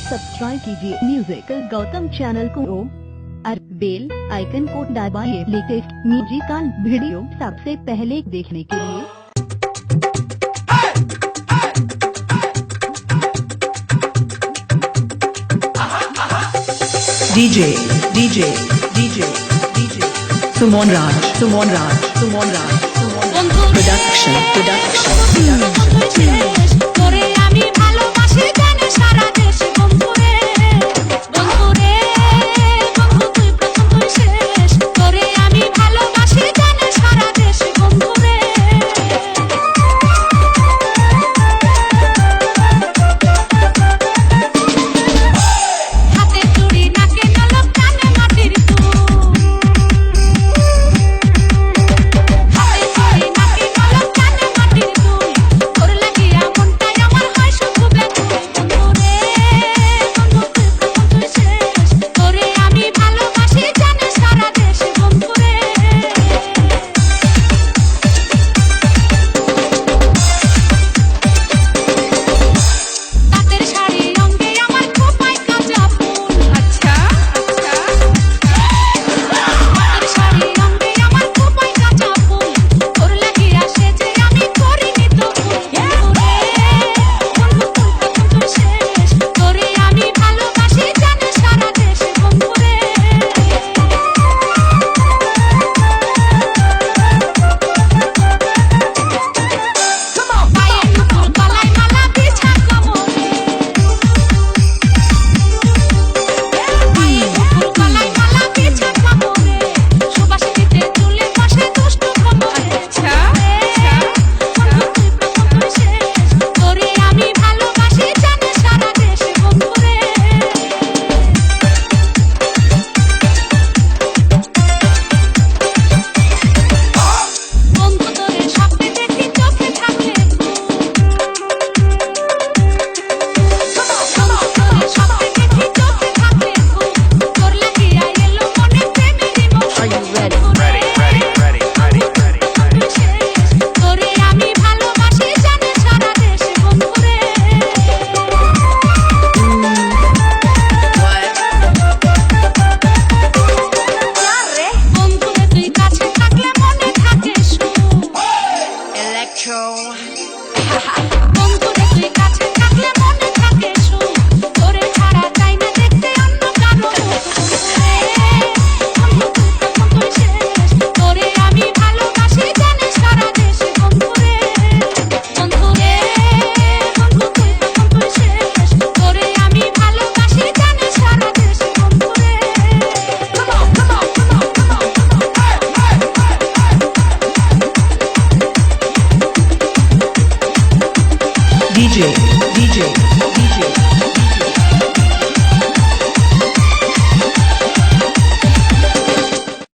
Subscribe कीजिए musical Gautam channel को और बेल आइकन को दबाइए लेटेस्ट म्यूजिकल वीडियो सबसे पहले देखने के लिए। DJ DJ DJ DJ Sumon Raj Sumon Raj Sumon Raj Production Production তোরে আমি ভালোবাসি জানে সারা দেশ বন্ধুরে বন্ধুরে বন্ধু তুই প্রথম তুই শেষ তোরে আমি ভালোবাসি জানে সারা দেশ বন্ধুরে হাতে চুড়ি নাকে নলক কানে মাটির তুই DJ DJ DJ